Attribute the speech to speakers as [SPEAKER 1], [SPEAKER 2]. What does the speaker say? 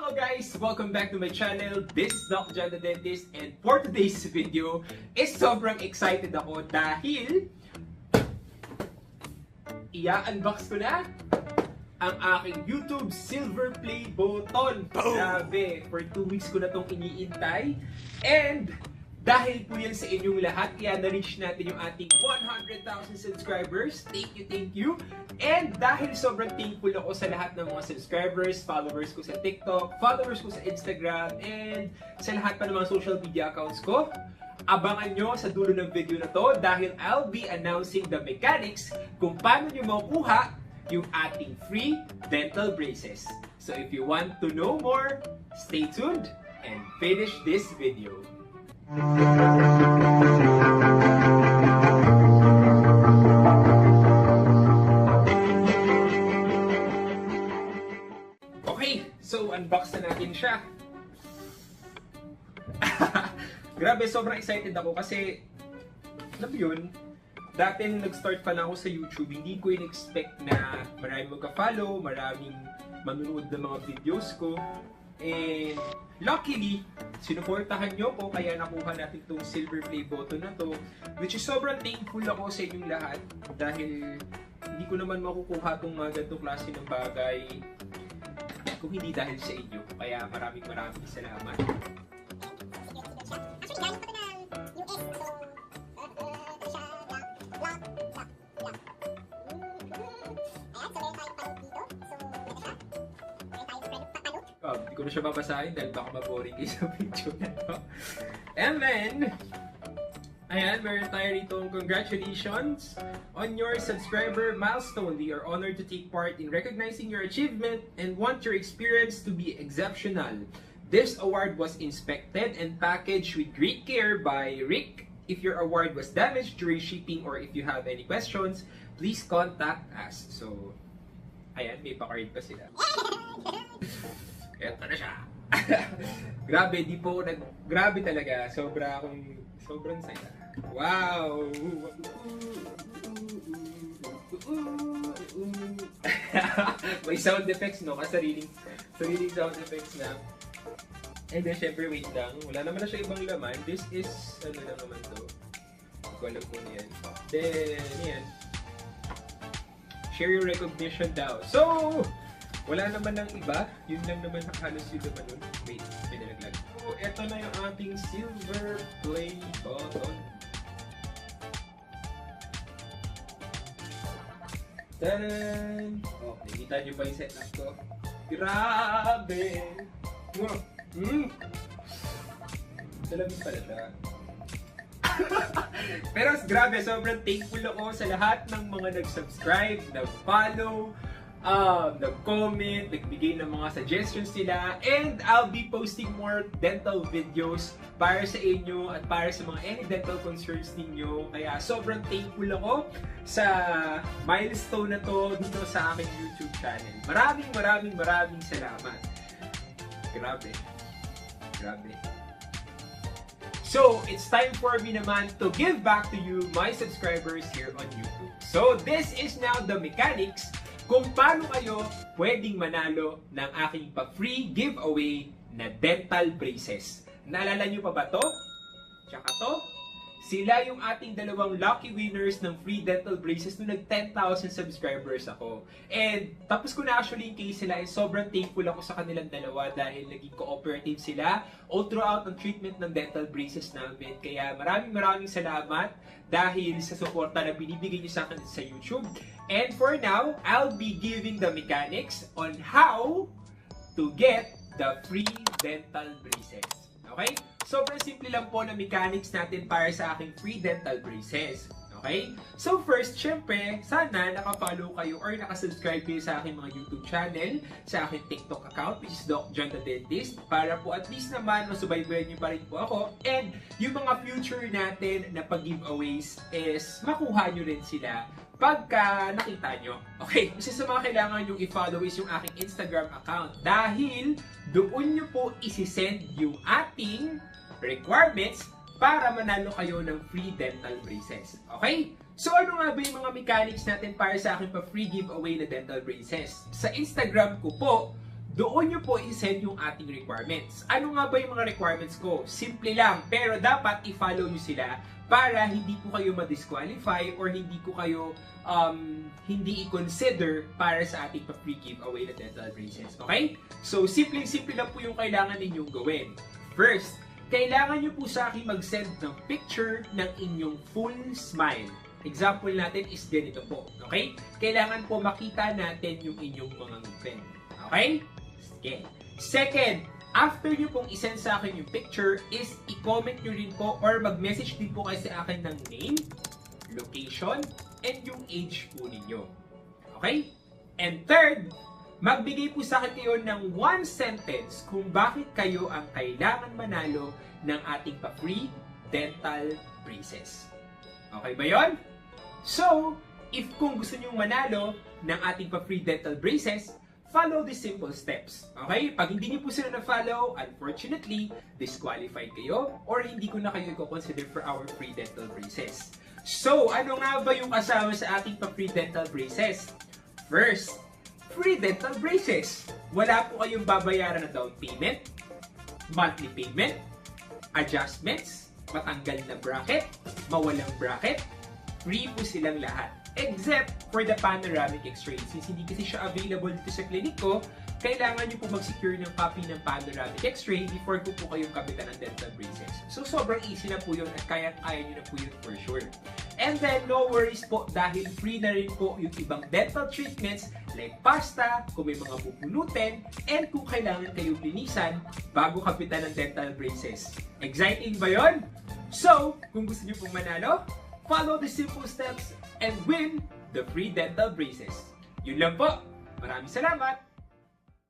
[SPEAKER 1] Hello guys! Welcome back to my channel. This is Doc John the Dentist, and for today's video is sobrang excited ako dahil i-unbox ko na ang aking YouTube Silver Play button. Grabe, for 2 weeks ko na itong iniintay. And dahil po yan sa inyong lahat, kaya na-reach natin yung ating 100,000 subscribers. Thank you! And dahil sobrang thankful ako sa lahat ng mga subscribers, followers ko sa TikTok, followers ko sa Instagram, and sa lahat pa ng mga social media accounts ko, abangan nyo sa dulo ng video na to dahil I'll be announcing the mechanics kung paano nyo makukuha yung ating free dental braces. So if you want to know more, stay tuned and finish this video. Okay, so unbox na natin siya. Grabe, sobrang excited ako kasi alam mo yun, dati nung nag-start pa lang ako sa YouTube, hindi ko in-expect na maraming magka-follow, maraming manunood ng mga videos ko. And luckily, sinuportahan nyo ko kaya nakuha natin itong silver play button na to, which is sobrang thankful ako sa inyong lahat dahil hindi ko naman makukuha itong mga ganitong klase ng bagay kung hindi dahil sa inyo. Kaya maraming salamat. Hindi ko na siya babasahin dahil baka maboring kayo sa video na to. And then, ayan, meron tayo rito congratulations on your subscriber milestone. We are honored to take part in recognizing your achievement and want your experience to be exceptional. This award was inspected and packaged with great care by Rick. If your award was damaged during shipping or if you have any questions, please contact us. So, ayan, may pa-card pa sila. Eto na siya. Grabe, grabe talaga. Sobrang saya. Wow! May sound effects, no? Sariling sound effects na. And then, syempre, wait lang. Wala naman na siya ibang laman. This is, ano lang naman to. Hindi ko alam kung yan. Then, yan. Share your recognition daw. So, wala naman ng iba. Yun lang naman halos yung naman nun. Wait, may nalaglag. So, eto na yung ating silver play button. Tadan! Oh, nakikita nyo ba yung setup ko? Grabe! Salamin pala siya. Pero grabe, sobrang thankful ako sa lahat ng mga nag-subscribe, nag-follow, nag-comment, nagbigay ng mga suggestions nila, and I'll be posting more dental videos para sa inyo at para sa mga any dental concerns ninyo. Kaya sobrang thankful ako sa milestone na to dito sa aking YouTube channel. Maraming salamat. Grabe. So, it's time for me naman to give back to you, my subscribers here on YouTube. So, this is now the mechanics kung paano kayo pwedeng manalo ng aking pa-free giveaway na dental braces. Naalala nyo pa ba to? Tsaka to? Sila yung ating dalawang lucky winners ng free dental braces nung nag-10,000 subscribers ako. And tapos ko na actually yung case sila, and sobrang thankful ako sa kanilang dalawa dahil naging cooperative sila all throughout ang treatment ng dental braces namin. Kaya maraming salamat dahil sa suporta na binibigay niyo sa akin sa YouTube. And for now, I'll be giving the mechanics on how to get the free dental braces. Okay? Sobrang simple lang po na mechanics natin para sa aking free dental braces. Okay? So first, syempre, sana naka-follow kayo or naka-subscribe kayo sa aking mga YouTube channel, sa aking TikTok account, which is Doc John the Dentist, para po at least naman masubaybayan niyo pa rin po ako. And yung mga future natin na pag-giveaways is makuha nyo rin sila pagka nakita nyo. Okay, isa sa mga kailangan nyo i-follow is yung aking Instagram account dahil doon nyo po isi-send yung ating requirements para manalo kayo ng free dental braces. Okay? So ano nga ba yung mga mechanics natin para sa akin pa free giveaway na dental braces? Sa Instagram ko po, doon nyo po i-send yung ating requirements. Ano nga ba yung mga requirements ko? Simple lang, pero dapat i-follow nyo sila para hindi po kayo ma-disqualify or hindi ko kayo hindi i-consider para sa ating free giveaway na dental braces. Okay? So, simple lang po yung kailangan ninyong gawin. First, kailangan nyo po sa akin mag-send ng picture ng inyong full smile. Example natin is ganito po. Okay? Kailangan po makita natin yung inyong mga ngipin. Okay? Sige. Second, after nyo pong isend sa akin yung picture is i-comment nyo rin po or mag-message din po kayo sa akin ng name, location, and yung age po ninyo. Okay? And third, magbigay po sa akin kayo ng one sentence kung bakit kayo ang kailangan manalo ng ating pa-free dental braces. Okay ba yon? So, if kung gusto nyo manalo ng ating pa-free dental braces, follow the simple steps. Okay? Pag hindi niyo po sila na-follow, unfortunately, disqualified kayo or hindi ko na kayo i-consider for our free dental braces. So, ano nga ba yung kasama sa ating pa-free dental braces? First, free dental braces. Wala po kayong babayaran na down payment, monthly payment, adjustments, matanggal na bracket, mawalang bracket, free po silang lahat. Except for the panoramic x-ray. Since hindi kasi siya available dito sa clinic ko, kailangan nyo po mag-secure ng copy ng panoramic x-ray before ko po kayong kapitan ng dental braces. So, sobrang easy na po yun at kaya-kaya nyo na po yun for sure. And then, no worries po dahil free na rin po yung ibang dental treatments like pasta, kung may mga bubunutin, and kung kailangan kayong linisan bago kapitan ng dental braces. Exciting ba yun? So, kung gusto nyo pong manalo, follow the simple steps and win the free dental braces. Yun lang po. Maraming salamat!